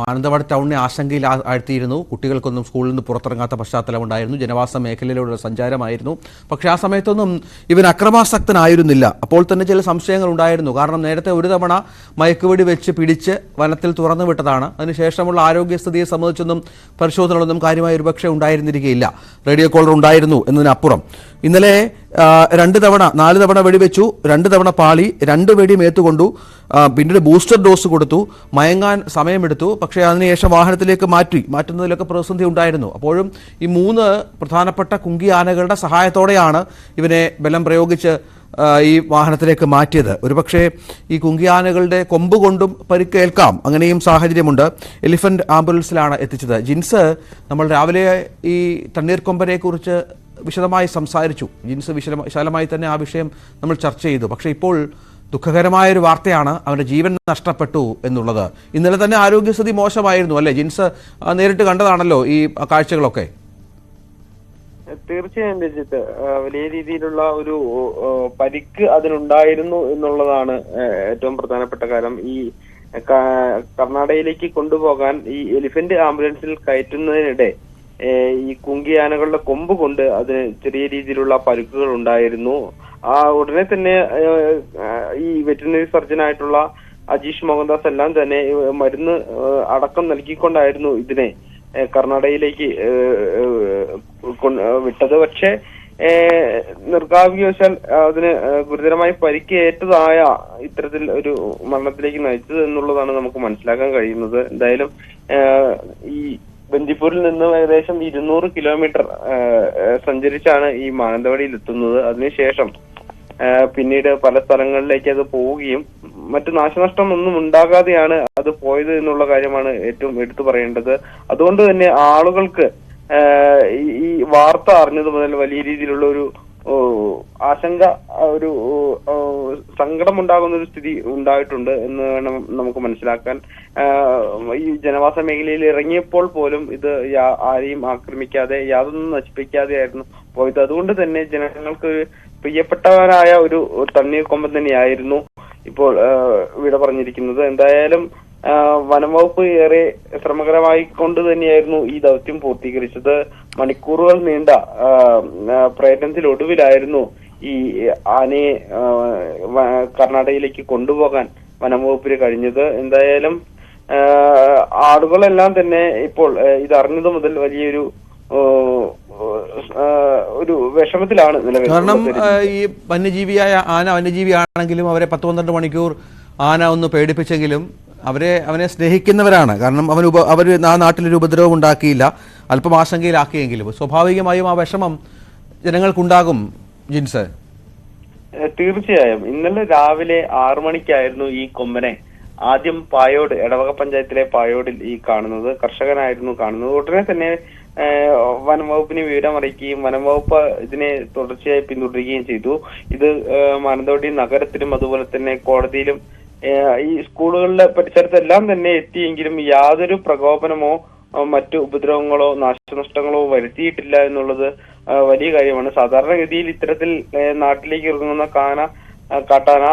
മാനന്തവാടി ടൗണിനെ ആശങ്കയിൽ ആഴ്ത്തിയിരുന്നു. കുട്ടികൾക്കൊന്നും സ്കൂളിൽ നിന്ന് പുറത്തിറങ്ങാത്ത പശ്ചാത്തലമുണ്ടായിരുന്നു. ജനവാസ മേഖലയിലൂടെ സഞ്ചാരമായിരുന്നു. പക്ഷേ ആ സമയത്തൊന്നും ഇവൻ അക്രമാസക്തനായിരുന്നില്ല. അപ്പോൾ തന്നെ ചില സംശയങ്ങൾ ഉണ്ടായിരുന്നു. കാരണം നേരത്തെ ഒരു തവണ മയക്കുവെടി വെച്ച് പിടിച്ച് വനത്തിൽ തുറന്നു വിട്ടതാണ്. അതിനുശേഷമുള്ള ആരോഗ്യസ്ഥിതിയെ സംബന്ധിച്ചൊന്നും പരിശോധനകളൊന്നും കാര്യമായി ഒരുപക്ഷെ ഉണ്ടായിരുന്നിരിക്കുകയില്ല. റേഡിയോ കോളർ ഉണ്ടായിരുന്നു എന്നതിനപ്പുറം ഇന്നലെ 4 തവണ വെടിവെച്ചു, 2 തവണ പാളി, 2 വെടി മേത്തുകൊണ്ടു, പിന്നീട് ബൂസ്റ്റർ ഡോസ് കൊടുത്തു, മയങ്ങാൻ സമയമെടുത്തു. പക്ഷേ അതിനുശേഷം വാഹനത്തിലേക്ക് മാറ്റുന്നതിലൊക്കെ പ്രതിസന്ധി ഉണ്ടായിരുന്നു. അപ്പോഴും ഈ 3 പ്രധാനപ്പെട്ട കുങ്കി ആനകളുടെ സഹായത്തോടെയാണ് ഇവനെ ബലം പ്രയോഗിച്ച് ഈ വാഹനത്തിലേക്ക് മാറ്റിയത്. ഒരുപക്ഷെ ഈ കുങ്കി ആനകളുടെ കൊമ്പ് കൊണ്ടും പരിക്കേൽക്കാം, അങ്ങനെയും സാഹചര്യമുണ്ട്. എലിഫന്റ് ആംബുലൻസിലാണ് എത്തിച്ചത്. ജിൻസ്, നമ്മൾ രാവിലെ ഈ തണ്ണീർക്കൊമ്പനെ കുറിച്ച് വിശദമായി സംസാരിച്ചു. ജിൻസ് വിശാലമായി തന്നെ ആ വിഷയം നമ്മൾ ചർച്ച ചെയ്തു. പക്ഷേ ഇപ്പോൾ ദുഃഖകരമായൊരു വാർത്തയാണ്, അവൻ്റെ ജീവൻ നഷ്ടപ്പെട്ടു എന്നുള്ളത്. ഇന്നലെ തന്നെ ആരോഗ്യസ്ഥിതി മോശമായിരുന്നു അല്ലേ? ജിൻസ് നേരിട്ട് കണ്ടതാണല്ലോ ഈ കാഴ്ചകളൊക്കെ. തീർച്ചയായും രഞ്ജിത്ത്, വലിയ രീതിയിലുള്ള ഒരു പരിക്ക് അതിനുണ്ടായിരുന്നു എന്നുള്ളതാണ് ഏറ്റവും പ്രധാനപ്പെട്ട കാര്യം. ഈ കർണാടകയിലേക്ക് കൊണ്ടുപോകാൻ ഈ എലിഫന്റ് ആംബുലൻസിൽ കയറ്റുന്നതിനിടെ ഈ കുങ്കി ആനകളുടെ കൊമ്പ് കൊണ്ട് അതിന് ചെറിയ രീതിയിലുള്ള പരുക്കുകൾ ഉണ്ടായിരുന്നു. ആ ഉടനെ തന്നെ ഈ വെറ്റിനറി സർജനായിട്ടുള്ള അജീഷ് മോഹൻദാസ് എല്ലാം തന്നെ മരുന്ന് അടക്കം നൽകിക്കൊണ്ടായിരുന്നു ഇതിനെ കർണാടകയിലേക്ക് വിട്ടത്. പക്ഷേ നിർഭാഗ്യവശാൽ അതിന് ഗുരുതരമായി പരിക്കേറ്റതായ ഇത്തരത്തിൽ ഒരു മരണത്തിലേക്ക് നയിച്ചത് എന്നുള്ളതാണ് നമുക്ക് മനസ്സിലാക്കാൻ കഴിയുന്നത്. എന്തായാലും ഈ ബന്ദിപ്പൂരിൽ നിന്ന് ഏകദേശം 200 കിലോമീറ്റർ സഞ്ചരിച്ചാണ് ഈ മാനന്തവാടിയിൽ എത്തുന്നത്. അതിനുശേഷം പിന്നീട് പല സ്ഥലങ്ങളിലേക്ക് അത് പോവുകയും മറ്റു നാശനഷ്ടം ഒന്നും ഉണ്ടാകാതെയാണ് അത് പോയത് എന്നുള്ള കാര്യമാണ് ഏറ്റവും എടുത്തു പറയേണ്ടത്. അതുകൊണ്ട് തന്നെ ആളുകൾക്ക് ഈ വാർത്ത അറിഞ്ഞത് മുതൽ വലിയ രീതിയിലുള്ള ഒരു ആശങ്ക, ഒരു സങ്കടം ഉണ്ടാകുന്ന ഒരു സ്ഥിതി ഉണ്ടായിട്ടുണ്ട് എന്ന് വേണം നമുക്ക് മനസ്സിലാക്കാൻ. ഈ ജനവാസ മേഖലയിൽ ഇറങ്ങിയപ്പോൾ പോലും ഇത് ആരെയും ആക്രമിക്കാതെ യാതൊന്നും നശിപ്പിക്കാതെയായിരുന്നു പോയത്. അതുകൊണ്ട് തന്നെ ജനങ്ങൾക്ക് പ്രിയപ്പെട്ടവരായ ഒരു തണ്ണീർക്കൊമ്പൻ തന്നെയായിരുന്നു ഇപ്പോൾ വിട പറഞ്ഞിരിക്കുന്നത്. എന്തായാലും വനംവകുപ്പ് ഏറെ ശ്രമകരമായി കൊണ്ട് തന്നെയായിരുന്നു ഈ ദൗത്യം പൂർത്തീകരിച്ചത്. മണിക്കൂറുകൾ നീണ്ട പ്രയത്നത്തിലൊടുവിലായിരുന്നു ഈ ആനയെ കർണാടകയിലേക്ക് കൊണ്ടുപോകാൻ വനംവകുപ്പിന് കഴിഞ്ഞത്. എന്തായാലും ആളുകളെല്ലാം തന്നെ ഇപ്പോൾ ഇത് മുതൽ വലിയൊരു വിഷമത്തിലാണ് നിലവിൽ. കാരണം ഈ വന്യജീവിയാണെങ്കിലും അവരെ 10-12 മണിക്കൂർ ആന ഒന്ന് പേടിപ്പിച്ചെങ്കിലും അവനെ സ്നേഹിക്കുന്നവരാണ്. കാരണം അവർ ആ നാട്ടിലൊരു ഉപദ്രവം ഉണ്ടാക്കിയില്ല, അല്പം ആശങ്കയിലാക്കിയെങ്കിലും സ്വാഭാവികമായും ആ വിഷമം ജനങ്ങൾക്കുണ്ടാകും. ജിൻസ്, തീർച്ചയായും ഇന്നലെ രാവിലെ 6 മണിക്കായിരുന്നു ഈ കൊമ്പനെ ആദ്യം പായോട്, എടവക പഞ്ചായത്തിലെ പായോടിൽ ഈ കാണുന്നത്. കർഷകനായിരുന്നു കാണുന്നത്. ഉടനെ തന്നെ വനംവകുപ്പിന് വിവരം അറിയിക്കുകയും വനംവകുപ്പ് ഇതിനെ തുടർച്ചയായി പിന്തുടരുകയും ചെയ്തു. ഇത് മാനന്തവാടി നഗരത്തിലും അതുപോലെ തന്നെ കോടതിയിലും ഈ സ്കൂളുകളിലെ പരിസരത്തെല്ലാം തന്നെ എത്തിയെങ്കിലും യാതൊരു പ്രകോപനമോ മറ്റു ഉപദ്രവങ്ങളോ നാശനഷ്ടങ്ങളോ വരുത്തിയിട്ടില്ല എന്നുള്ളത് വലിയ കാര്യമാണ്. സാധാരണഗതിയിൽ ഇത്തരത്തിൽ നാട്ടിലേക്ക് ഇറങ്ങുന്ന കാട്ടാന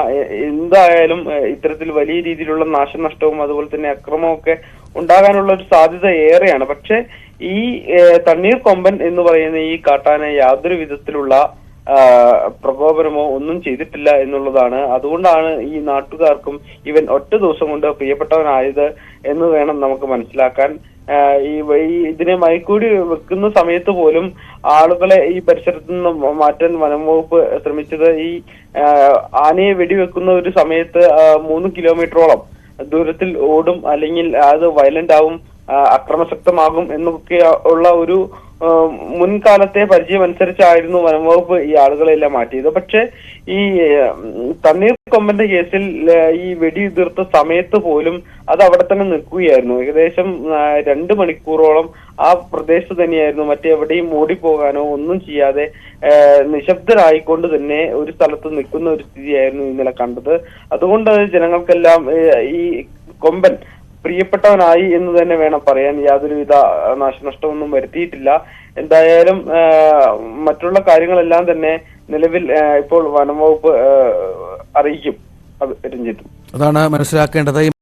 എന്തായാലും ഇത്തരത്തിൽ വലിയ രീതിയിലുള്ള നാശനഷ്ടവും അതുപോലെ തന്നെ അക്രമവും ഒക്കെ ഉണ്ടാകാനുള്ള ഒരു സാധ്യത ഏറെയാണ്. പക്ഷെ ഈ തണ്ണീർക്കൊമ്പൻ എന്ന് പറയുന്ന ഈ കാട്ടാന യാതൊരു വിധത്തിലുള്ള പ്രകോപനമോ ഒന്നും ചെയ്തിട്ടില്ല എന്നുള്ളതാണ്. അതുകൊണ്ടാണ് ഈ നാട്ടുകാർക്കും ഇവൻ ഒറ്റ ദിവസം കൊണ്ട് പ്രിയപ്പെട്ടവനായത് എന്ന് വേണം നമുക്ക് മനസ്സിലാക്കാൻ. ഇതിനെ മയക്കൂടി വെക്കുന്ന സമയത്ത് പോലും ആളുകളെ ഈ പരിസരത്ത് നിന്ന് മാറ്റാൻ വനംവകുപ്പ് ശ്രമിച്ചത് ഈ ആനയെ വെടിവെക്കുന്ന ഒരു സമയത്ത് 3 കിലോമീറ്ററോളം ദൂരത്തിൽ ഓടും, അല്ലെങ്കിൽ അത് വയലന്റ് ആവും, അക്രമശക്തമാകും എന്നൊക്കെ ഉള്ള ഒരു മുൻകാലത്തെ പരിചയം അനുസരിച്ചായിരുന്നു വനംവകുപ്പ് ഈ ആളുകളെല്ലാം മാറ്റിയത്. പക്ഷെ ഈ തണ്ണീർക്കൊമ്പന്റെ കേസിൽ ഈ വെടിയുതിർത്ത സമയത്ത് പോലും അത് അവിടെ തന്നെ നിൽക്കുകയായിരുന്നു. ഏകദേശം 2 മണിക്കൂറോളം ആ പ്രദേശത്ത് തന്നെയായിരുന്നു. മറ്റെവിടെയും ഓടിപ്പോകാനോ ഒന്നും ചെയ്യാതെ നിശബ്ദരായിക്കൊണ്ട് തന്നെ ഒരു സ്ഥലത്ത് നിൽക്കുന്ന ഒരു സ്ഥിതിയായിരുന്നു ഇന്നലെ കണ്ടത്. അതുകൊണ്ട് ജനങ്ങൾക്കെല്ലാം ഈ കൊമ്പൻ പ്രിയപ്പെട്ടവനായി എന്ന് തന്നെ വേണം പറയാൻ. യാതൊരുവിധ നാശനഷ്ടമൊന്നും വരുത്തിയിട്ടില്ല. എന്തായാലും മറ്റുള്ള കാര്യങ്ങളെല്ലാം തന്നെ നിലവിൽ ഇപ്പോൾ വനംവകുപ്പ് അറിയിക്കും. രഞ്ജിത്ത്, അതാണ് മനസ്സിലാക്കേണ്ടത്.